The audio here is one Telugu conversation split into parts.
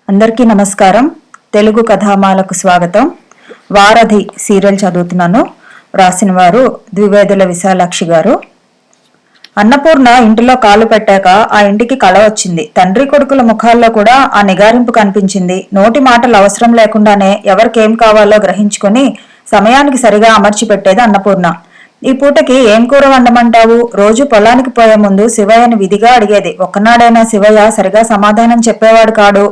అందరికీ నమస్కారం. తెలుగు కథామాలకు స్వాగతం. వారధి సీరియల్ చదువుతున్నాను. రాసిన వారు ద్వివేదుల విశాలాక్షి గారు. అన్నపూర్ణ ఇంటిలో కాలు పెట్టాక ఆ ఇంటికి కళ వచ్చింది. తండ్రి కొడుకుల ముఖాల్లో కూడా ఆ నిగారింపు కనిపించింది. నోటి మాటలు అవసరం లేకుండానే ఎవరికేం కావాలో గ్రహించుకొని సమయానికి సరిగా అమర్చి పెట్టేది అన్నపూర్ణ. ఈ పూటకి ఏం కూర వండమంటావు? రోజు పొలానికి పోయే ముందు శివయ్యని విధిగా అడిగేది. ఒక్కనాడైనా శివయ్య సరిగా సమాధానం చెప్పేవాడు కాడు.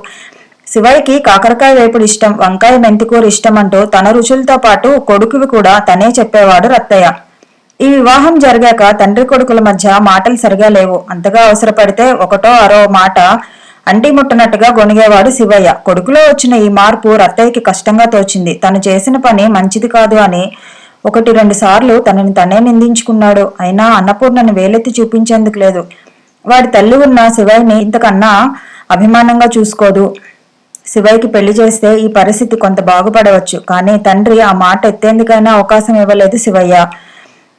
శివయ్యకి కాకరకాయ వేపుడు ఇష్టం, వంకాయ మెంతికూర ఇష్టం అంటూ తన రుచులతో పాటు కొడుకువి కూడా తనే చెప్పేవాడు రత్తయ్య. ఈ వివాహం జరిగాక తండ్రి కొడుకుల మధ్య మాటలు సరిగా లేవు. అంతగా అవసరపడితే ఒకటో అరో మాట అంటి ముట్టనట్టుగా గొనిగేవాడు శివయ్య. కొడుకులో వచ్చిన ఈ మార్పు రత్తయ్యకి కష్టంగా తోచింది. తను చేసిన పని మంచిది కాదు అని 1-2 సార్లు తనని తనే నిందించుకున్నాడు. అయినా అన్నపూర్ణని వేలెత్తి చూపించేందుకు లేదు. వాడి తల్లి ఉన్న శివయ్యని ఇంతకన్నా అభిమానంగా చూసుకోదు. శివయ్యకి పెళ్లి చేస్తే ఈ పరిస్థితి కొంత బాగుపడవచ్చు. కానీ తండ్రి ఆ మాట ఎత్తేందుకైనా అవకాశం ఇవ్వలేదు శివయ్య.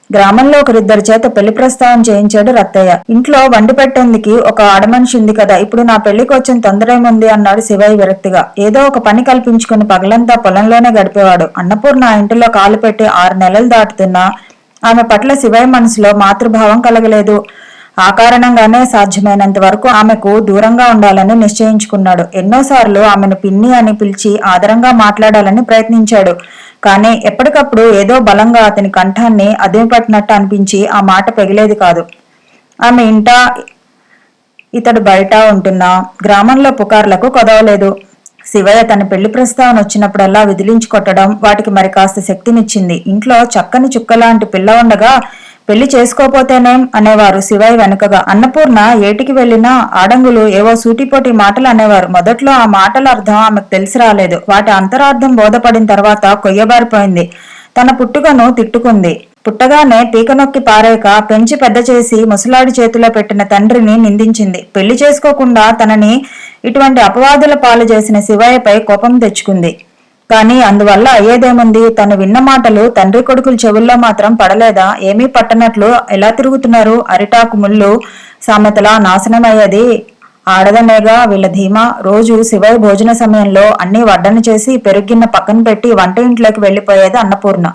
గ్రామంలో 1-2 చేత పెళ్లి ప్రస్తావన చేయించాడు రత్తయ్య. ఇంట్లో వండి పెట్టేందుకు ఒక ఆడమనిషి ఉంది కదా, ఇప్పుడు నా పెళ్లికి వచ్చిన తొందర ఏముంది అన్నాడు శివయ్య విరక్తిగా. ఏదో ఒక పని కల్పించుకుని పగలంతా పొలంలోనే గడిపేవాడు. అన్నపూర్ణ ఆ ఇంటిలో కాలు పెట్టి 6 నెలలు దాటుతున్నా ఆమె పట్ల శివయ్య మనసులో మాతృభావం కలగలేదు. ఆ కారణంగానే సాధ్యమైనంత వరకు ఆమెకు దూరంగా ఉండాలని నిశ్చయించుకున్నాడు. ఎన్నోసార్లు ఆమెను పిన్ని అని పిలిచి ఆదరంగా మాట్లాడాలని ప్రయత్నించాడు. కానీ ఎప్పటికప్పుడు ఏదో బలంగా అతని కంఠాన్ని అదిమిపట్టినట్టు అనిపించి ఆ మాట పెగిలేది కాదు. ఆమె ఇంట ఇతడు బయట ఉంటున్నా గ్రామంలో పుకార్లకు కొదవలేదు. శివయ్య తన పెళ్లి ప్రస్తావన వచ్చినప్పుడల్లా విదిలించి కొట్టడం వాటికి మరి కాస్త శక్తినిచ్చింది. ఇంట్లో చక్కని చుక్కలాంటి పిల్ల ఉండగా పెళ్లి చేసుకోపోతేనేం అనేవారు శివయ్య వెనుకగా. అన్నపూర్ణ ఏటికి వెళ్లినా ఆడంగులు ఏవో సూటిపోటి మాటలు అనేవారు. మొదట్లో ఆ మాటల అర్థం ఆమెకు తెలిసి రాలేదు. వాటి అంతరార్థం బోధపడిన తర్వాత కొయ్యబారిపోయింది. తన పుట్టుకను తిట్టుకుంది. పుట్టగానే పీక నొక్కి పారేక పెంచి పెద్ద చేసి ముసలాడి చేతిలో పెట్టిన తండ్రిని నిందించింది. పెళ్లి చేసుకోకుండా తనని ఇటువంటి అపవాదుల పాలు చేసిన శివయ్యపై కోపం తెచ్చుకుంది. కానీ అందువల్ల అయ్యేదేముంది? తను విన్న మాటలు తండ్రి కొడుకుల చెవుల్లో మాత్రం పడలేదా? ఏమీ పట్టనట్లు ఎలా తిరుగుతున్నారు? అరిటాకు ముళ్ళు సామెతలా నాశనమయ్యేది ఆడదనేగా వీళ్ళ ధీమా. రోజు శివయ్య భోజన సమయంలో అన్ని వడ్డన చేసి పెరుగిన్న పక్కన పెట్టి వంట ఇంట్లోకి వెళ్లిపోయేది అన్నపూర్ణ.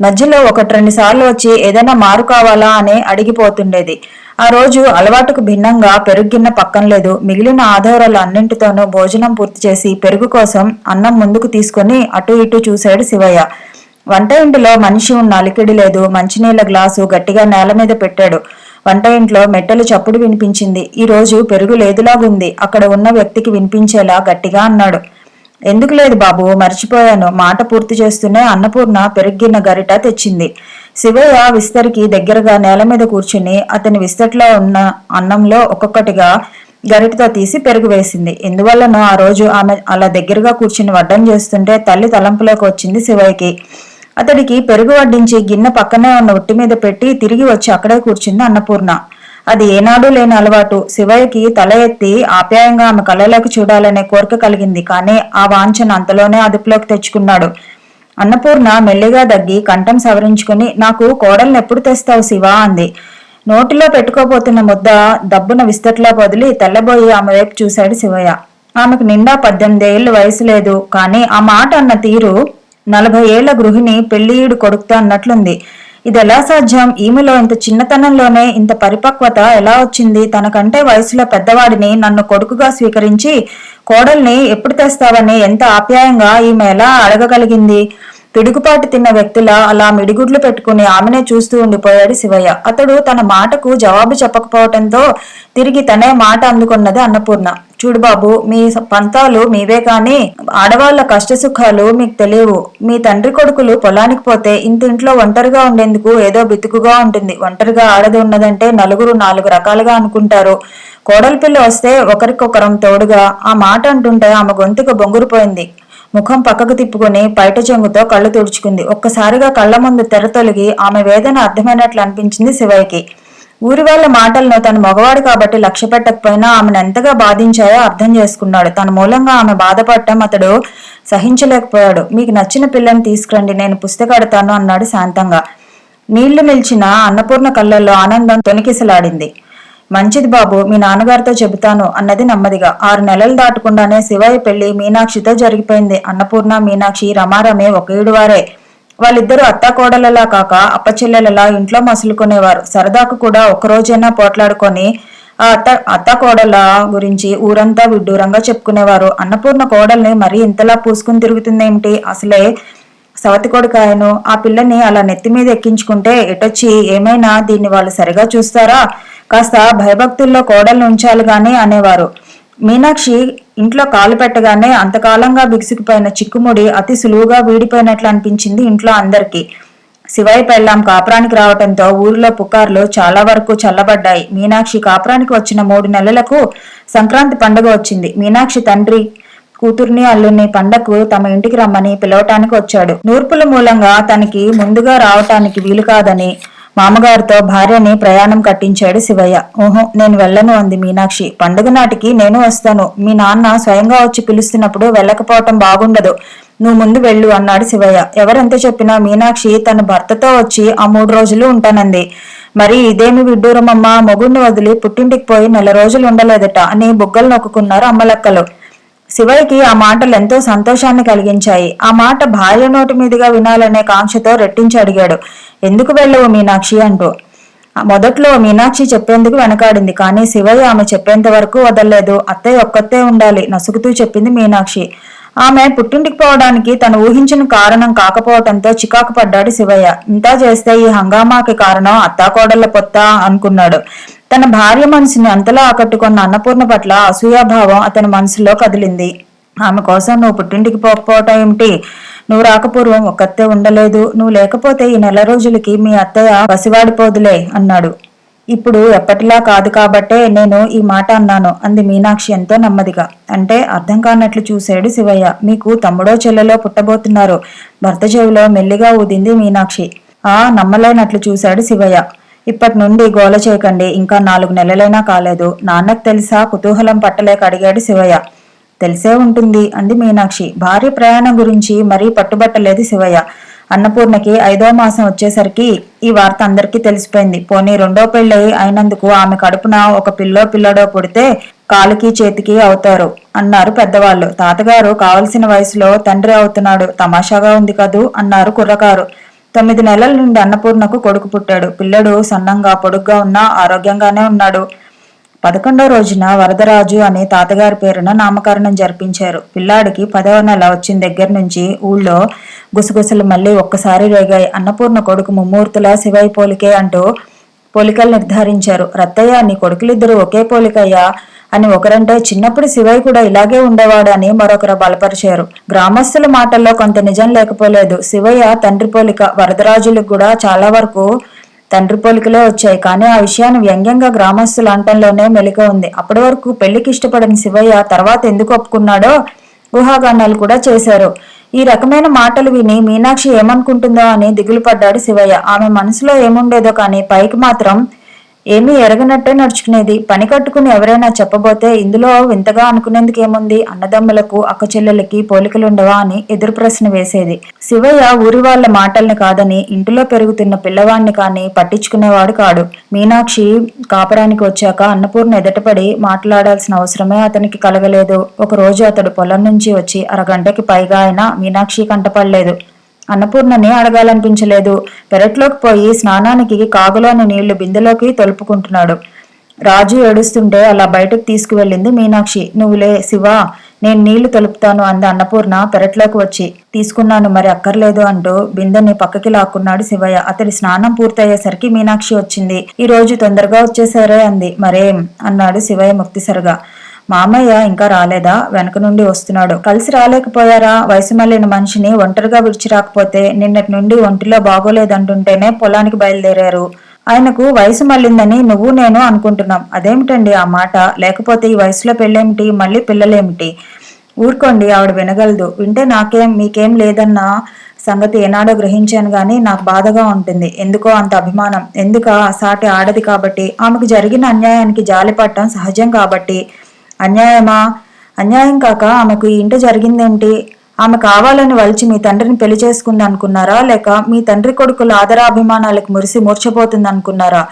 మధ్యలో 1-2 సార్లు వచ్చి ఏదైనా మారు కావాలా అని అడిగిపోతుండేది. ఆ రోజు అలవాటుకు భిన్నంగా పెరుగిన్న పక్కన లేదు. మిగిలిన ఆధారాలు అన్నింటితోనూ భోజనం పూర్తి చేసి పెరుగు కోసం అన్నం ముందుకు తీసుకుని అటు ఇటు చూశాడు శివయ్య. వంట ఇంటిలో మనిషి ఉన్న అలికిడి లేదు. మంచినీళ్ల గ్లాసు గట్టిగా నేల మీద పెట్టాడు. వంట ఇంట్లో మెట్టలు చప్పుడు వినిపించింది. ఈ రోజు పెరుగు లేదులాగుంది. అక్కడ ఉన్న వ్యక్తికి వినిపించేలా గట్టిగా అన్నాడు. ఎందుకు లేదు బాబు, మర్చిపోయాను. మాట పూర్తి చేస్తూనే అన్నపూర్ణ పెరుగిన్న గరిట తెచ్చింది. శివయ్య విస్తరికి దగ్గరగా నేల మీద కూర్చుని అతని విస్తట్లో ఉన్న అన్నంలో ఒక్కొక్కటిగా గరిటతో తీసి పెరుగు వేసింది. ఎందువల్లనో ఆ రోజు ఆమె అలా దగ్గరగా కూర్చుని వడ్డం చేస్తుంటే తల్లి తలంపులోకి వచ్చింది శివయ్యకి. అతడికి పెరుగు వడ్డించి గిన్నె పక్కనే ఉన్న ఉట్టి మీద పెట్టి తిరిగి వచ్చి అక్కడే కూర్చుంది అన్నపూర్ణ. అది ఏనాడూ లేని అలవాటు. శివయ్యకి తల ఎత్తి ఆప్యాయంగా ఆమె కళ్ళలోకి చూడాలనే కోరిక కలిగింది. కానీ ఆ వాంఛను అంతలోనే అదుపులోకి తెచ్చుకున్నాడు. అన్నపూర్ణ మెల్లిగా దగ్గి కంఠం సవరించుకుని, నాకు కోడల్ని ఎప్పుడు తెస్తావు శివా అంది. నోటిలో పెట్టుకోబోతున్న ముద్ద దబ్బున విస్తట్లో వదిలి తెల్లబోయి ఆమె వైపు చూశాడు శివయ్య. ఆమెకు నిండా 18 ఏళ్ల వయసు లేదు. కానీ ఆ మాట అన్న తీరు 40 ఏళ్ల గృహిణి పెళ్లియుడు కొడుకుతో అన్నట్లుంది. ఇది ఎలా సాధ్యం? ఈమెలో ఇంత చిన్నతనంలోనే ఇంత పరిపక్వత ఎలా వచ్చింది? తనకంటే వయసులో పెద్దవాడిని నన్ను కొడుకుగా స్వీకరించి కోడల్ని ఎప్పుడు తెస్తావని ఎంత ఆప్యాయంగా ఈమె ఎలా అడగగలిగింది? పిడుగుపాటు తిన్న వ్యక్తిలా అలా మిడిగుడ్లు పెట్టుకుని ఆమెనే చూస్తూ ఉండిపోయాడు శివయ్య. అతడు తన మాటకు జవాబు చెప్పకపోవటంతో తిరిగి తనే మాట అందుకున్నది అన్నపూర్ణ. చూడు బాబు, మీ పంతాలు మీవే కాని ఆడవాళ్ల కష్టసుఖాలు మీకు తెలియవు. మీ తండ్రి కొడుకులు పొలానికి పోతే ఇంట్లో ఒంటరిగా ఉండేందుకు ఏదో బితుకుగా ఉంటుంది. ఒంటరిగా ఆడది ఉన్నదంటే నలుగురు 4 రకాలుగా అనుకుంటారు. కోడలి పిల్ల వస్తే ఒకరికొకరం తోడుగా. ఆ మాట అంటుంటే ఆమె గొంతుకు బొంగురుపోయింది. ముఖం పక్కకు తిప్పుకుని పైట చెంగుతో కళ్ళు తుడుచుకుంది. ఒక్కసారిగా కళ్ల ముందు తెర తొలగి ఆమె వేదన అర్థమైనట్లు అనిపించింది శివయ్యకి. ఊరి వాళ్ళ మాటలను తను మగవాడు కాబట్టి లక్ష్య పెట్టకపోయినా ఆమెను ఎంతగా బాధించాయో అర్థం చేసుకున్నాడు. తన మూలంగా ఆమె బాధపడటం అతడు సహించలేకపోయాడు. మీకు నచ్చిన పిల్లని తీసుకురండి, నేను పుస్తకడతాను అన్నాడు శాంతంగా. నీళ్లు నిలిచిన అన్నపూర్ణ కళ్ళల్లో ఆనందం తొనికిసలాడింది. మంచిది బాబు, మీ నాన్నగారితో చెబుతాను అన్నది నెమ్మదిగా. 6 నెలలు దాటకుండానే శివయ్య పెళ్లి మీనాక్షితో జరిగిపోయింది. అన్నపూర్ణ, మీనాక్షి రమారమే ఒక ఈడువారే. వాళ్ళిద్దరూ అత్తాకోడలలా కాక అప్పచెల్లెలలా ఇంట్లో మసులుకునేవారు. సరదాకు కూడా ఒక్కరోజైనా పోట్లాడుకొని ఆ అత్తాకోడల గురించి ఊరంతా విడ్డూరంగా చెప్పుకునేవారు. అన్నపూర్ణ కోడల్ని మరీ ఇంతలా పూసుకుని తిరుగుతుందేమిటి, అసలే సవతి కొడుకాయను, ఆ పిల్లని అలా నెత్తి మీద ఎక్కించుకుంటే ఎటొచ్చి ఏమైనా దీన్ని వాళ్ళు సరిగా చూస్తారా, కాస్త భయభక్తుల్లో కోడల్ని ఉంచాలి గాని అనేవారు. మీనాక్షి ఇంట్లో కాలు పెట్టగానే అంతకాలంగా బిగుసుకుపోయిన చిక్కుముడి అతి సులువుగా వీడిపోయినట్లు అనిపించింది ఇంట్లో అందరికీ. శివయ్య పెళ్ళాం కాపురానికి రావటంతో ఊరిలో పుకార్లు చాలా వరకు చల్లబడ్డాయి. మీనాక్షి కాపురానికి వచ్చిన 3 నెలలకు సంక్రాంతి పండుగ వచ్చింది. మీనాక్షి తండ్రి కూతుర్ని అల్లుని పండగకు తమ ఇంటికి రమ్మని పిలవటానికి వచ్చాడు. నూర్పుల మూలంగా తనకి ముందుగా రావటానికి వీలు కాదని మామగారితో భార్యని ప్రయాణం కట్టించాడు శివయ్య. ఓహో, నేను వెళ్ళను అంది మీనాక్షి. పండుగ నాటికి నేను వస్తాను. మీ నాన్న స్వయంగా వచ్చి పిలుస్తున్నప్పుడు వెళ్ళకపోవటం బాగుండదు. నువ్వు ముందు వెళ్ళు అన్నాడు శివయ్య. ఎవరెంత చెప్పినా మీనాక్షి తన భర్తతో వచ్చి ఆ 3 రోజులు ఉంటానంది. మరి ఇదేమి విడ్డూరమమ్మా, మొగుడిని వదిలి పుట్టింటికి పోయి 4 రోజులు ఉండలేదట అని బుగ్గలు నొక్కున్నారు అమ్మలక్కలు. శివయ్యకి ఆ మాటలు ఎంతో సంతోషాన్ని కలిగించాయి. ఆ మాట భార్య నోటి మీదుగా వినాలనే కాంక్షతో రెట్టించి అడిగాడు, ఎందుకు వెళ్ళవు మీనాక్షి అంటూ. మొదట్లో మీనాక్షి చెప్పేందుకు వెనకాడింది. కానీ శివయ్య ఆమె చెప్పేంత వరకు వదల్లేదు. అత్తయ్య ఒక్కతే ఉండాలి నసుగుతూ చెప్పింది మీనాక్షి. ఆమె పుట్టింటికి పోవడానికి తను ఊహించిన కారణం కాకపోవటంతో చికాకు పడ్డాడు శివయ్య. ఇంతా చేస్తే ఈ హంగామాకి కారణం అత్తాకోడళ్ల పొత్త అనుకున్నాడు. తన భార్య మనసుని అంతలా ఆకట్టుకున్న అన్నపూర్ణ పట్ల అసూయాభావం అతని మనసులో కదిలింది. ఆమె కోసం నువ్వు పుట్టింటికి పోకపోవటం ఏమిటి? నువ్వు రాకపూర్వం ఒక్కతే ఉండలేదు. నువ్వు లేకపోతే ఈ 4 రోజులకి మీ అత్తయ్య పసివాడిపోదులే అన్నాడు. ఇప్పుడు ఎప్పటిలా కాదు కాబట్టే నేను ఈ మాట అన్నాను అంది మీనాక్షి ఎంతో నెమ్మదిగా. అంటే అర్థం కానట్లు చూశాడు శివయ్య. మీకు తమ్ముడో చెల్లెలో పుట్టబోతున్నారు. భర్త చెవిలో మెల్లిగా ఊదింది మీనాక్షి. నమ్మలేనట్లు చూశాడు శివయ్య. ఇప్పటి నుండి గోల చేయకండి, ఇంకా 4 నెలలైనా కాలేదు. నాన్నకు తెలుసా? కుతూహలం పట్టలేక అడిగాడు శివయ్య. తెలిసే ఉంటుంది అంది మీనాక్షి. భార్య ప్రయాణం గురించి మరీ పట్టుబట్టలేదు శివయ్య. అన్నపూర్ణకి 5వ మాసం వచ్చేసరికి ఈ వార్త అందరికీ తెలిసిపోయింది. పోనీ 2వ పెళ్ళి అయినందుకు ఆమె కడుపున ఒక పిల్లోడో పుడితే కాలుకి చేతికి అవుతారు అన్నారు పెద్దవాళ్ళు. తాతగారు కావలసిన వయసులో తండ్రి అవుతున్నాడు, తమాషాగా ఉంది కదూ అన్నారు కుర్రకారు. 9 నెలల నుండి అన్నపూర్ణకు కొడుకు పుట్టాడు. పిల్లడు సన్నంగా పొడుగ్గా ఉన్నా ఆరోగ్యంగానే ఉన్నాడు. 11వ రోజున వరదరాజు అని తాతగారి పేరున నామకరణం జరిపించారు. పిల్లాడికి 10వ నెల వచ్చిన దగ్గర నుంచి ఊళ్ళో గుసగుసలు మళ్ళీ ఒక్కసారి రేగాయి. అన్నపూర్ణ కొడుకు ముమ్మూర్తుల శివయ్య పోలికే అంటూ పోలికలు నిర్ధారించారు. రత్తయ్య, నీ కొడుకులిద్దరూ ఒకే పోలికయ్యా అని ఒకరంటే, చిన్నప్పుడు శివయ్య కూడా ఇలాగే ఉండేవాడు అని మరొకరు బలపరిచారు. గ్రామస్తుల మాటల్లో కొంత నిజం లేకపోలేదు. శివయ్య తండ్రి పోలిక వరదరాజులకు కూడా చాలా వరకు తండ్రి పోలికలే వచ్చాయి. కానీ ఆ విషయాన్ని వ్యంగ్యంగా గ్రామస్తుల అంటంలోనే మెలిక ఉంది. అప్పటి వరకు పెళ్లికి ఇష్టపడిన శివయ్య తర్వాత ఎందుకు ఒప్పుకున్నాడో ఊహాగానాలు కూడా చేశారు. ఈ రకమైన మాటలు విని మీనాక్షి ఏమనుకుంటుందో అని దిగులు పడ్డాడు శివయ్య. ఆమె మనసులో ఏముండేదో కానీ పైకి మాత్రం ఏమీ ఎరగనట్టే నడుచుకునేది. పని కట్టుకుని ఎవరైనా చెప్పబోతే ఇందులో వింతగా అనుకునేందుకు ఏముంది? అన్నదమ్ములకు అక్క చెల్లెలకి పోలికలుండవా అని ఎదురు ప్రశ్న వేసేది. శివయ్య ఊరి వాళ్ల మాటల్ని కాదని ఇంటిలో పెరుగుతున్న పిల్లవాడిని కానీ పట్టించుకునేవాడు కాడు. మీనాక్షి కాపురానికి వచ్చాక అన్నపూర్ణ ఎదుటపడి మాట్లాడాల్సిన అవసరమే అతనికి కలగలేదు. ఒకరోజు అతడు పొలం నుంచి వచ్చి అరగంటకి పైగా అయినా మీనాక్షి కంటపడలేదు. అన్నపూర్ణని అడగాలనిపించలేదు. పెరట్లోకి పోయి స్నానానికి కాగులోని నీళ్లు బిందెలోకి తొలుపుకుంటున్నాడు. రాజు ఏడుస్తుంటే అలా బయటకు తీసుకువెళ్ళింది మీనాక్షి. నువ్వులే శివా, నేను నీళ్లు తొలుపుతాను అంది అన్నపూర్ణ పెరట్లోకి వచ్చి. తీసుకున్నాను, మరి అక్కర్లేదు అంటూ బిందెని పక్కకి లాక్కున్నాడు శివయ్య. అతడి స్నానం పూర్తయ్యేసరికి మీనాక్షి వచ్చింది. ఈ రోజు తొందరగా వచ్చేసారే అంది. మరేం అన్నాడు శివయ్య ముక్తిసరిగా. మామయ్య ఇంకా రాలేదా? వెనక నుండి వస్తున్నాడు. కలిసి రాలేకపోయారా? వయసు మళ్ళిన మనిషిని ఒంటరిగా విడిచి రాకపోతే నిన్నటి నుండి ఒంటిలో బాగోలేదంటుంటేనే పొలానికి బయలుదేరారు. ఆయనకు వయసు మళ్ళిందని నువ్వు నేను అనుకుంటున్నాం. అదేమిటండి ఆ మాట? లేకపోతే ఈ వయసులో పెళ్ళేమిటి, మళ్ళీ పిల్లలేమిటి? ఊరుకోండి, ఆవిడ వినగలదు. వింటే మీకేం లేదన్న సంగతి ఏనాడో గ్రహించాను గాని నాకు బాధగా ఉంటుంది. ఎందుకో అంత అభిమానం. ఎందుక? సాటి ఆడది కాబట్టి, ఆమెకు జరిగిన అన్యాయానికి జాలిపడటం సహజం కాబట్టి. అన్యాయమా? అన్యాయం కాక ఆమెకు ఈ ఇంట జరిగిందేంటి? ఆమె కావాలని వలిచి మీ తండ్రిని పెళ్లి చేసుకుంది అనుకున్నారా? లేక మీ తండ్రి కొడుకుల ఆదరాభిమానాలకు మురిసి మూర్చపోతుంది అనుకున్నారా?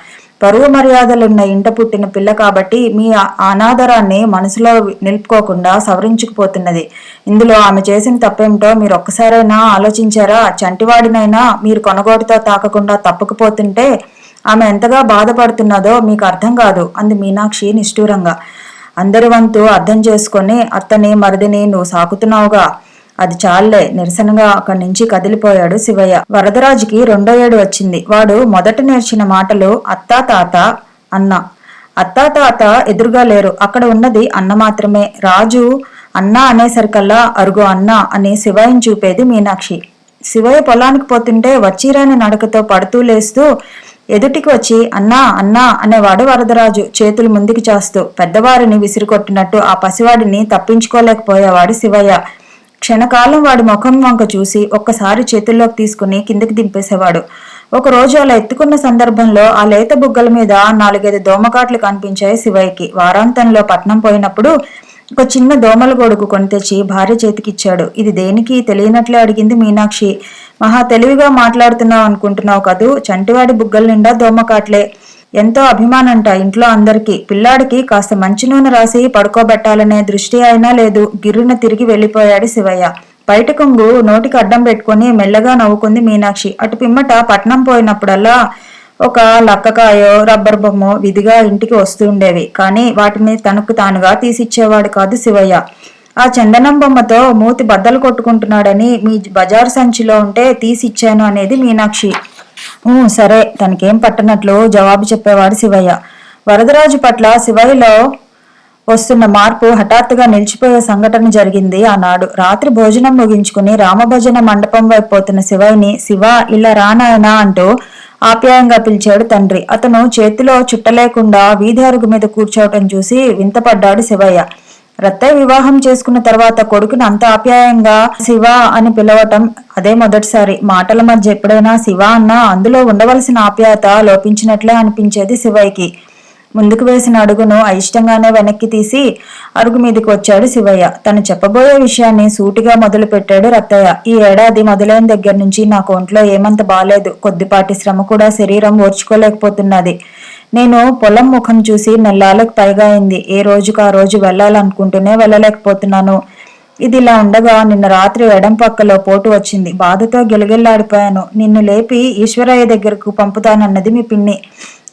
పరువు మర్యాదలున్న ఇంట పుట్టిన పిల్ల కాబట్టి మీ అనాదరాన్ని మనసులో నిలుపుకోకుండా సవరించుకుపోతున్నది. ఇందులో ఆమె చేసిన తప్పేమిటో మీరు ఒక్కసారైనా ఆలోచించారా? చంటివాడినైనా మీరు కొనగోటుతో తాకకుండా తప్పుకుపోతుంటే ఆమె ఎంతగా బాధపడుతున్నదో మీకు అర్థం కాదు అంది మీనాక్షి నిష్ఠూరంగా. అందరి వంతు అర్థం చేసుకొని అత్తని మరిదిని నువ్వు సాకుతున్నావుగా, అది చాలే నిరసనగా అక్కడి నుంచి కదిలిపోయాడు శివయ్య. వరదరాజుకి 2వ ఏడు వచ్చింది. వాడు మొదట నేర్చిన మాటలు అత్తా తాత అన్న. అత్తా తాత ఎదురుగా లేరు, అక్కడ ఉన్నది అన్న మాత్రమే. రాజు అన్న అనేసరికల్లా అరుగో అన్న అని శివయ్యని చూపేది మీనాక్షి. శివయ్య పొలానికి పోతుంటే వచ్చిరాని నడకతో పడుతూ లేస్తూ ఎదుటికి వచ్చి అన్నా అన్నా అనేవాడు వరదరాజు చేతులు ముందుకు చాస్తూ. పెద్దవారిని విసిరికొట్టినట్టు ఆ పసివాడిని తప్పించుకోలేకపోయేవాడు శివయ్య. క్షణకాలం వాడి ముఖం వంక చూసి ఒక్కసారి చేతుల్లోకి తీసుకుని కిందకి దింపేసేవాడు. ఒకరోజు అలా ఎత్తుకున్న సందర్భంలో ఆ లేత బుగ్గల మీద 4-5 దోమకాట్లు కనిపించాయి శివయ్యకి. వారాంతంలో పట్నం పోయినప్పుడు ఒక చిన్న దోమల గొడుగు కొని తెచ్చి భార్య చేతికిచ్చాడు. ఇది దేనికి తెలియనట్లే అడిగింది మీనాక్షి. మహా తెలివిగా మాట్లాడుతున్నావు అనుకుంటున్నావు కదూ, చంటివాడి బుగ్గల నిండా దోమకాట్లే. ఎంతో అభిమానంట ఇంట్లో అందరికీ. పిల్లాడికి కాస్త మంచి నూనె రాసి పడుకోబెట్టాలనే దృష్టి అయినా లేదు. గిర్రున తిరిగి వెళ్లిపోయాడు శివయ్య. బయట కొంగు నోటికి అడ్డం పెట్టుకుని మెల్లగా నవ్వుకుంది మీనాక్షి. అటు పిమ్మట పట్నం పోయినప్పుడల్లా ఒక లక్కకాయో రబ్బర్ బొమ్మో విధిగా ఇంటికి వస్తుండేవి. కానీ వాటిని తనకు తానుగా తీసిచ్చేవాడు కాదు శివయ్య. ఆ చందనం బొమ్మతో మూతి బద్దలు కొట్టుకుంటున్నాడని మీ బజారు సంచిలో ఉంటే తీసిచ్చాను అనేది మీనాక్షి. సరే తనకేం పట్టనట్లు జవాబు చెప్పేవాడు శివయ్య. వరదరాజు పట్ల శివయ్యలో వస్తున్న మార్పు హఠాత్తుగా నిలిచిపోయే సంఘటన జరిగింది ఆనాడు. రాత్రి భోజనం ముగించుకుని రామభజన మండపం వైపు పోతున్న శివయ్యని శివ ఇలా రానాయనా అంటూ ఆప్యాయంగా పిలిచాడు తండ్రి. అతను చేతిలో చుట్టలేకుండా వీధి అరుగు మీద కూర్చోవటం చూసి వింతపడ్డాడు శివయ్య. రత్తయ్య వివాహం చేసుకున్న తర్వాత కొడుకుని అంత ఆప్యాయంగా శివ అని పిలవటం అదే మొదటిసారి. మాటల మధ్య ఎప్పుడైనా శివ అన్నా అందులో ఉండవలసిన ఆప్యాయత లోపించినట్లే అనిపించేది శివయ్యకి. ముందుకు వేసిన అడుగును అయిష్టంగానే వెనక్కి తీసి అరుగు మీదకి వచ్చాడు శివయ్య. తను చెప్పబోయే విషయాన్ని సూటిగా మొదలు పెట్టాడు రత్తయ్య. ఈ ఏడాది మొదలైన దగ్గర నుంచి నాకు ఒంట్లో ఏమంత బాలేదు. కొద్దిపాటి శ్రమ కూడా శరీరం ఓర్చుకోలేకపోతున్నది. నేను పొలం ముఖం చూసి నెల్లాలకు పైగా అయింది. ఏ రోజుకు ఆ రోజు వెళ్ళాలనుకుంటూనే వెళ్ళలేకపోతున్నాను. ఇది ఇలా ఉండగా నిన్న రాత్రి ఎడం పక్కలో పోటు వచ్చింది. బాధతో గిలగిల్లాడిపోయాను. నిన్ను లేపి ఈశ్వరయ్య దగ్గరకు పంపుతానన్నది మీ పిన్ని.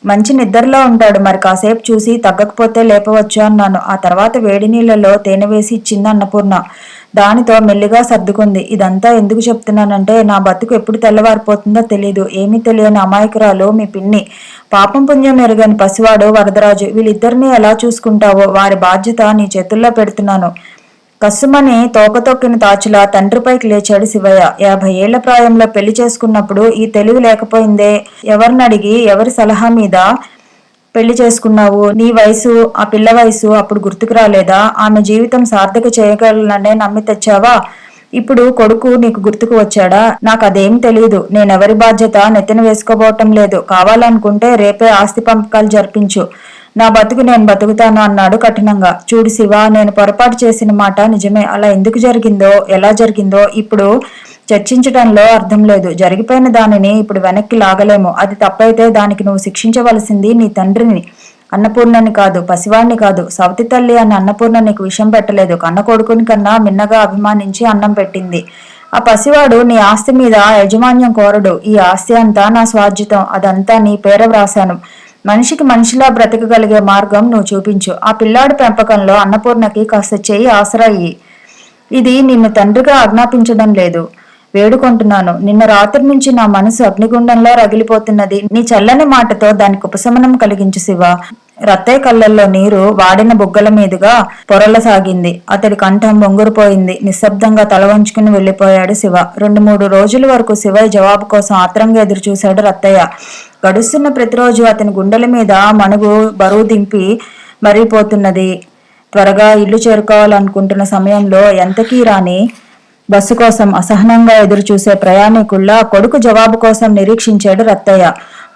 మంచి నిద్రలో ఉంటాడు, మరి కాసేపు చూసి తగ్గకపోతే లేపవచ్చు అన్నాను. ఆ తర్వాత వేడి నీళ్లలో తేనె వేసి ఇచ్చింది అన్నపూర్ణ. దానితో మెల్లిగా సర్దుకుంది. ఇదంతా ఎందుకు చెప్తున్నానంటే నా బతుకు ఎప్పుడు తెల్లవారిపోతుందో తెలీదు. ఏమీ తెలియని అమాయకురాలు మీ పిన్ని. పాపం పుణ్యం ఎరగని పసివాడు వరదరాజు. వీళ్ళిద్దరినీ ఎలా చూసుకుంటావో వారి బాధ్యత నీ చేతుల్లో పెడుతున్నాను. కస్సుమని తోకతొక్కిన తాచులా తండ్రిపైకి లేచాడు శివయ్య. 50 ఏళ్ల ప్రాయంలో పెళ్లి చేసుకున్నప్పుడు ఈ తెలివి లేకపోయిందే. ఎవరినడిగి ఎవరి సలహా మీద పెళ్లి చేసుకున్నావు? నీ వయసు ఆ పిల్ల వయసు అప్పుడు గుర్తుకు రాలేదా? ఆమె జీవితం సార్థక చేయగలననే నమ్మి తెచ్చావా? ఇప్పుడు కొడుకు నీకు గుర్తుకు వచ్చాడా? నాకు అదేం తెలియదు. నేనెవరి బాధ్యత నెత్తిన వేసుకోబోవటం లేదు. కావాలనుకుంటే రేపే ఆస్తి పంపకాలు జరిపించు. నా బతుకు నేను బతుకుతాను అన్నాడు కఠినంగా. చూడు శివ, నేను పొరపాటు చేసిన మాట నిజమే. అలా ఎందుకు జరిగిందో ఎలా జరిగిందో ఇప్పుడు చర్చించడంలో అర్థం లేదు. జరిగిపోయిన దానిని ఇప్పుడు వెనక్కి లాగలేము. అది తప్పైతే దానికి నువ్వు శిక్షించవలసింది నీ తండ్రిని, అన్నపూర్ణని కాదు, పసివాణ్ణి కాదు. సవతి తల్లి అని అన్నపూర్ణ నీకు విషం పెట్టలేదు. కన్న కొడుకుని కన్నా మిన్నగా అభిమానించి అన్నం పెట్టింది. ఆ పసివాడు నీ ఆస్తి మీద యజమాన్యం కోరడు. ఈ ఆస్తి అంతా నా స్వార్జితం. అదంతా నీ పేర వ్రాశాను. మనిషికి మనిషిలా బ్రతకగలిగే మార్గం నువ్వు చూపించు. ఆ పిల్లాడి పెంపకంలో అన్నపూర్ణకి కాస్త చెయ్యి ఆసరా ఇయ్యి. ఇది నిన్ను తండ్రిగా ఆజ్ఞాపించడం లేదు, వేడుకుంటున్నాను. నిన్న రాత్రి నుంచి నా మనసు అగ్నిగుండంలో రగిలిపోతున్నది. నీ చల్లని మాటతో దానికి ఉపశమనం కలిగించు శివ. రత్తయ్య కళ్ళల్లో నీరు వాడిన బుగ్గల మీదుగా పొరలసాగింది. అతడి కంఠం బొంగురుపోయింది. నిశ్శబ్దంగా తల వంచుకుని వెళ్లిపోయాడు శివ. 2-3 రోజుల వరకు శివయ్య జవాబు కోసం ఆత్రంగా ఎదురు చూశాడు రత్తయ్య. గడుస్తున్న ప్రతిరోజు అతని గుండెల మీద మనుగు బరువు దింపి మరిపోతున్నది. త్వరగా ఇల్లు చేరుకోవాలనుకుంటున్న సమయంలో ఎంతకీ రాని బస్సు కోసం అసహనంగా ఎదురు చూసే ప్రయాణికుల్లా కొడుకు జవాబు కోసం నిరీక్షించాడు రత్తయ్య.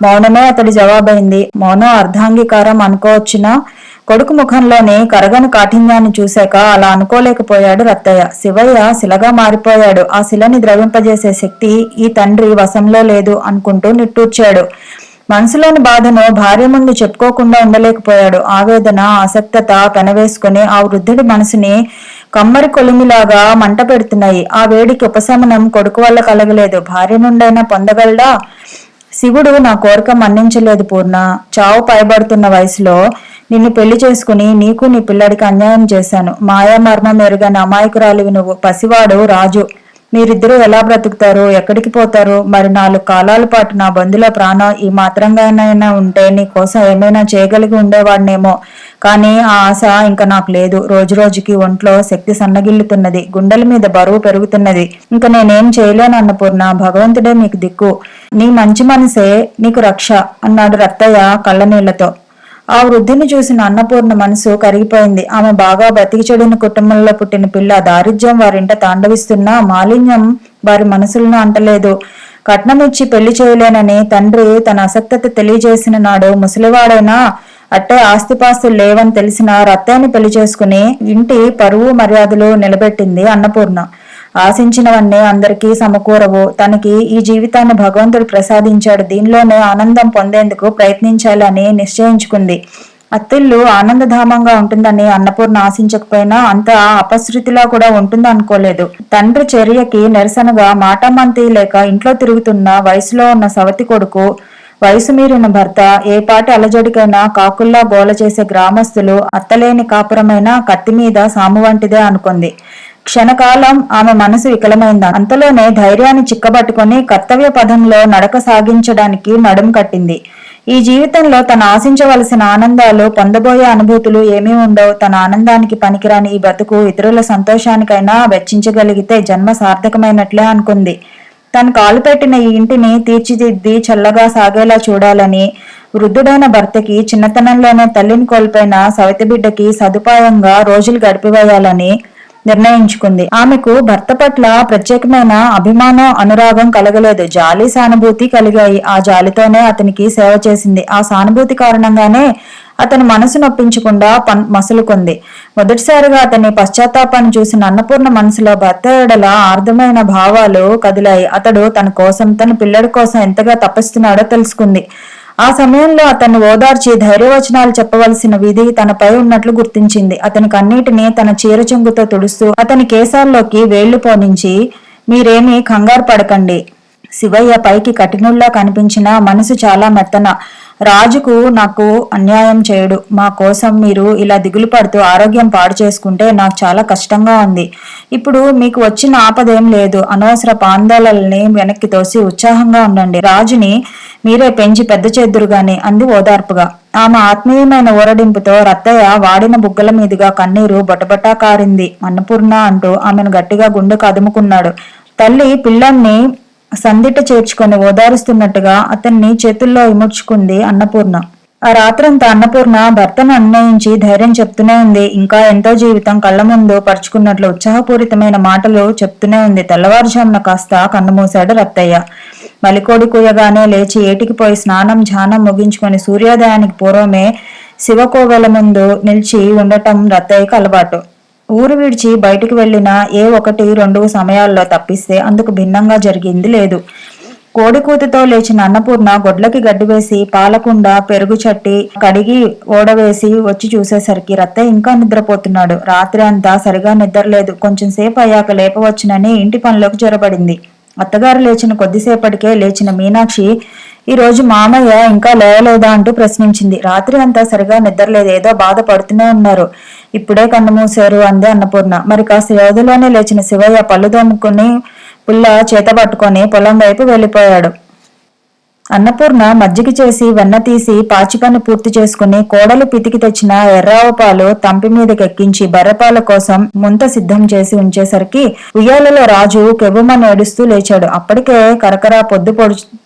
మౌనమే అతడి జవాబైంది. మౌనం అర్ధాంగీకారం అనుకోవచ్చునా? కొడుకు ముఖంలోని కరగని కాఠిన్యాన్ని చూశాక అలా అనుకోలేకపోయాడు రత్తయ్య. శివయ్య శిలగా మారిపోయాడు. ఆ శిలని ద్రవింపజేసే శక్తి ఈ తండ్రి వశంలో లేదు అనుకుంటూ నిట్టూర్చాడు. మనసులోని బాధను భార్య ముందు చెప్పుకోకుండా ఉండలేకపోయాడు. ఆవేదన, ఆసక్తత పెనవేసుకుని ఆ వృద్ధుడి మనసుని కమ్మరి కొలిమిలాగా మంట పెడుతున్నాయి. ఆ వేడికి ఉపశమనం కొడుకు వల్ల కలగలేదు. భార్య నుండైనా పొందగలడా? శివుడు నా కోరిక మన్నించలేదు పూర్ణ. చావు పైబడుతున్న వయసులో నిన్ను పెళ్లి చేసుకుని నీకు నీ పిల్లడికి అన్యాయం చేశాను. మాయా మర్మం ఎరుగని అమాయకురాలివి నువ్వు. పసివాడు రాజు. మీరిద్దరూ ఎలా బ్రతుకుతారు? ఎక్కడికి పోతారు? మరి 4 కాలాల పాటు నా బంధుల ప్రాణం ఈ మాత్రంగానైనా ఉంటే నీ కోసం ఏమైనా చేయగలిగి ఉండేవాడినేమో. కానీ ఆ ఆశ ఇంకా నాకు లేదు. రోజు రోజుకి ఒంట్లో శక్తి సన్నగిల్లుతున్నది. గుండెల మీద బరువు పెరుగుతున్నది. ఇంకా నేనేం చేయలేను అన్నపూర్ణ. భగవంతుడే మీకు దిక్కు. నీ మంచి మనసే నీకు రక్ష అన్నాడు రత్తయ్య కళ్ళనీళ్లతో. ఆ వృద్ధిని చూసిన అన్నపూర్ణ మనసు కరిగిపోయింది. ఆమె బాగా బతికి చెడిన కుటుంబంలో పుట్టిన పిల్ల. దారిద్ర్యం వారింట తాండవిస్తున్నా మాలిన్యం వారి మనసులను అంటలేదు. కట్నం ఇచ్చి పెళ్లి చేయలేనని తండ్రి తన అసక్తత తెలియజేసిన నాడు ముసలివాడైనా అట్టే ఆస్తిపాస్తులు లేవని తెలిసిన రత్తయ్యని పెళ్లి చేసుకుని ఇంటి పరువు మర్యాదలు నిలబెట్టింది అన్నపూర్ణ. ఆశించినవన్నీ అందరికీ సమకూరవు. తనకి ఈ జీవితాన్ని భగవంతుడు ప్రసాదించాడు. దీనిలోనే ఆనందం పొందేందుకు ప్రయత్నించాలని నిశ్చయించుకుంది. అత్తిల్లు ఆనందధామంగా ఉంటుందని అన్నపూర్ణ ఆశించకపోయినా అంత అపశృతిలా కూడా ఉంటుందనుకోలేదు. తండ్రి చర్యకి నిరసనగా మాటామంతి లేక ఇంట్లో తిరుగుతున్న వయసులో ఉన్న సవతి కొడుకు, వయసు మీరిన భర్త, ఏపాటి అలజడికైనా కాకుల్లా గోల చేసే గ్రామస్తులు, అత్తలేని కాపురమైన కత్తి మీద సాము వంటిదే అనుకుంది. క్షణకాలం ఆమె మనసు వికలమైంది. అంతలోనే ధైర్యాన్ని చిక్కబట్టుకుని కర్తవ్య పదంలో నడక సాగించడానికి నడుం కట్టింది. ఈ జీవితంలో తను ఆశించవలసిన ఆనందాలు, పొందబోయే అనుభూతులు ఏమీ ఉండవు. తన ఆనందానికి పనికిరాని ఈ బతుకు ఇతరుల సంతోషానికైనా వెచ్చించగలిగితే జన్మ సార్థకమైనట్లే అనుకుంది. తను కాలు పెట్టిన ఈ ఇంటిని తీర్చిదిద్ది చల్లగా సాగేలా చూడాలని, వృద్ధుడైన భర్తకి చిన్నతనంలోనే తల్లిని కోల్పోయిన సవితి బిడ్డకి సదుపాయంగా రోజులు గడిపివేయాలని నిర్ణయించుకుంది. ఆమెకు భర్త పట్ల ప్రత్యేకమైన అభిమానం, అనురాగం కలగలేదు. జాలి, సానుభూతి కలిగాయి. ఆ జాలితోనే అతనికి సేవ చేసింది. ఆ సానుభూతి కారణంగానే అతని మనసు నొప్పించకుండా మసులుకుంది. మొదటిసారిగా అతని పశ్చాత్తాపాన్ని చూసిన అన్నపూర్ణ మనసులో భర్త ఎడల ఆర్ద్రమైన భావాలు కదిలాయి. అతడు తన కోసం, తన పిల్లడి కోసం ఎంతగా తపస్తున్నాడో తెలుసుకుంది. ఆ సమయంలో అతన్ని ఓదార్చి ధైర్యవచనాలు చెప్పవలసిన విధి తనపై ఉన్నట్లు గుర్తించింది. అతని కన్నీటిని తన చీర చెంగుతో తుడుస్తూ అతని కేశాల్లోకి వేళ్లు పోనించి, మీరేమీ కంగారు పడకండి. శివయ్య పైకి కఠినుల్లా కనిపించిన మనసు చాలా మెత్తన. రాజుకు నాకు అన్యాయం చేయడు. మా కోసం మీరు ఇలా దిగులు పడుతూ ఆరోగ్యం పాడు చేసుకుంటే నాకు చాలా కష్టంగా ఉంది. ఇప్పుడు మీకు వచ్చిన ఆపదేం లేదు. అనవసరపు ఆందోళనల్ని వెనక్కి తోసి ఉత్సాహంగా ఉండండి. రాజుని మీరే పెంచి పెద్ద చేద్దురుగాని అంది ఓదార్పుగా. ఆమె ఆత్మీయమైన ఊరడింపుతో రత్తయ్య వాడిన బుగ్గల మీదుగా కన్నీరు బొటబొటా కారింది. అన్నపూర్ణ అంటూ ఆమెను గట్టిగా గుండెకు అదుముకున్నాడు. తల్లి పిల్లల్ని సందిట చేర్చుకొని ఓదారుస్తున్నట్టుగా అతన్ని చేతుల్లో ఇముడ్చుకుంది అన్నపూర్ణ. ఆ రాత్రంతా అన్నపూర్ణ భర్తను అన్వయించి ధైర్యం చెప్తూనే ఉంది. ఇంకా ఎంతో జీవితం కళ్ల ముందు పరుచుకున్నట్లు ఉత్సాహపూరితమైన మాటలు చెప్తూనే ఉంది. తెల్లవారుజామున కాస్త కన్నుమూశాడు రత్తయ్య. మలికోడి కూయగానే లేచి ఏటికి పోయి స్నానం ఝానం ముగించుకొని సూర్యోదయానికి పూర్వమే శివకోవెల ముందు నిలిచి ఉండటం రత్తయ్యకు అలవాటు. ఊరు విడిచి బయటికి వెళ్లిన ఏ 1-2 సమయాల్లో తప్పిస్తే అందుకు భిన్నంగా జరిగింది లేదు. కోడికూతతో లేచిన అన్నపూర్ణ గొడ్లకి గడ్డివేసి పాలకుండ, పెరుగు చట్టి కడిగి ఓడవేసి వచ్చి చూసేసరికి రత్తయ్య ఇంకా నిద్రపోతున్నాడు. రాత్రి అంతా సరిగా నిద్రలేదు. కొంచెం సేపు అయ్యాక లేపవచ్చునని ఇంటి పనిలోకి జొరబడింది. అత్తగారు లేచిన కొద్దిసేపటికే లేచిన మీనాక్షి, ఈ రోజు మామయ్య ఇంకా లేవలేదా అంటూ ప్రశ్నించింది. రాత్రి అంతా సరిగా నిద్రలేదు. ఏదో బాధ పడుతూనే ఉన్నారు. ఇప్పుడే కన్ను మూశారు అంది అన్నపూర్ణ. మరి కాస్త వ్యవధిలోనే లేచిన శివయ్య పళ్ళు దోముకుని పుల్ల చేత పట్టుకొని పొలం వైపు వెళ్లిపోయాడు. అన్నపూర్ణ మజ్జిగ చేసి వెన్న తీసి పాచిపని పూర్తి చేసుకుని కోడలు పితికి తెచ్చిన ఎర్రావపాలు తంపి మీదకెక్కించి బర్రెపాల కోసం ముంత సిద్ధం చేసి ఉంచేసరికి ఉయ్యాలలో రాజు కెవ్వుమని ఏడుస్తూ లేచాడు. అప్పటికే కరకరా పొద్దు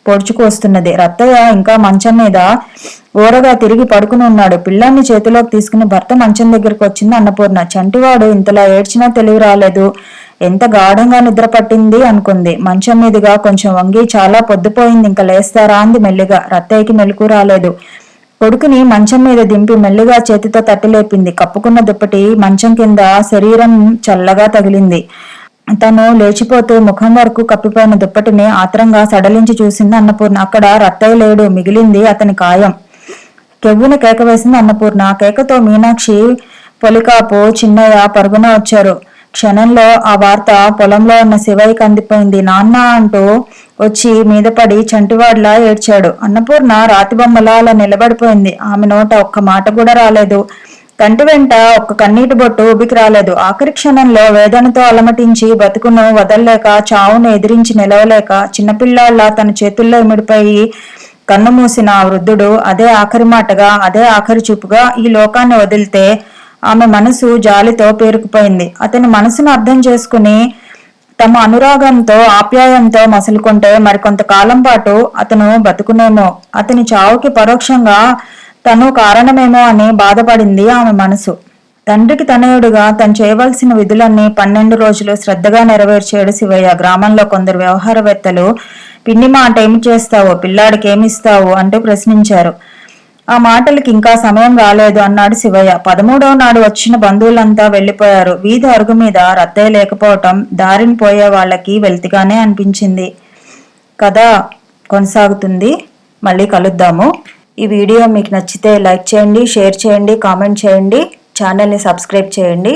పొడుచుకు వస్తున్నది. రత్తయ్య ఇంకా మంచం మీద ఊరగా తిరిగి పడుకుని ఉన్నాడు. పిల్లాన్ని చేతిలోకి తీసుకుని భర్త మంచం దగ్గరకు వచ్చింది అన్నపూర్ణ. చంటివాడు ఇంతలా ఏడ్చినా తెలివి రాలేదు. ఎంత గాఢంగా నిద్ర పట్టింది అనుకుంది. మంచం మీదుగా కొంచెం వంగి, చాలా పొద్దుపోయింది, ఇంకా లేస్తారా అంది మెల్లిగా. రత్తయ్యకి మెలకు రాలేదు. కొడుకుని మంచం మీద దింపి మెల్లిగా చేతితో తట్టిలేపింది. కప్పుకున్న దుప్పటి మంచం కింద శరీరం చల్లగా తగిలింది. తను లేచిపోతూ ముఖం వరకు కప్పిపోయిన దుప్పటిని ఆత్రంగా సడలించి చూసింది అన్నపూర్ణ. అక్కడ రత్తయ్య లేడు, మిగిలింది అతని కాయం. కెవ్వున కేక వేసింది అన్నపూర్ణ. కేకతో మీనాక్షి, పొలికాపు, చిన్నయ్య పరుగున వచ్చారు. క్షణంలో ఆ వార్త పొలంలో ఉన్న శివయ్యకి అందిపోయింది. నాన్న అంటూ వచ్చి మీద పడి చంటివాడిలా ఏడ్చాడు. అన్నపూర్ణ రాతిబొమ్మలా అలా నిలబడిపోయింది. ఆమె నోట ఒక్క మాట కూడా రాలేదు. కంటి వెంట ఒక్క కన్నీటి బొట్టు ఊబికి రాలేదు. ఆఖరి క్షణంలో వేదనతో అలమటించి బతుకును వదల్లేక, చావును ఎదిరించి నిలవలేక చిన్నపిల్లాళ్ళ తన చేతుల్లో ఇమిడిపోయి కన్ను మూసిన ఆ వృద్ధుడు అదే ఆఖరి మాటగా, అదే ఆఖరి చూపుగా ఈ లోకాన్ని వదిలితే ఆమె మనసు జాలితో పేరుకుపోయింది. అతని మనసును అర్థం చేసుకుని తమ అనురాగంతో, ఆప్యాయంతో మసులుకుంటే మరికొంతకాలం పాటు అతను బతుకునేమో, అతని చావుకి పరోక్షంగా తను కారణమేమో అని బాధపడింది ఆమె మనసు. తండ్రికి తనయుడుగా తను చేయవలసిన విధులన్నీ 12 రోజులు శ్రద్ధగా నెరవేర్చాడు శివయ్య. గ్రామంలో కొందరు వ్యవహారవేత్తలు పిన్ని మాట ఏమి చేస్తావో, పిల్లాడికి ఏమిస్తావు అంటూ ప్రశ్నించారు. ఆ మాటలకి ఇంకా సమయం రాలేదు అన్నాడు శివయ్య. 13వ నాడు వచ్చిన బంధువులంతా వెళ్లిపోయారు. వీధి అరుగు మీద రత్తయ్య లేకపోవటం దారిని పోయే వాళ్ళకి వెల్తిగానే అనిపించింది. కథ కొనసాగుతుంది. మళ్ళీ కలుద్దాము. ఈ వీడియో మీకు నచ్చితే లైక్ చేయండి, షేర్ చేయండి, కామెంట్ చేయండి, ఛానల్ని సబ్స్క్రైబ్ చేయండి.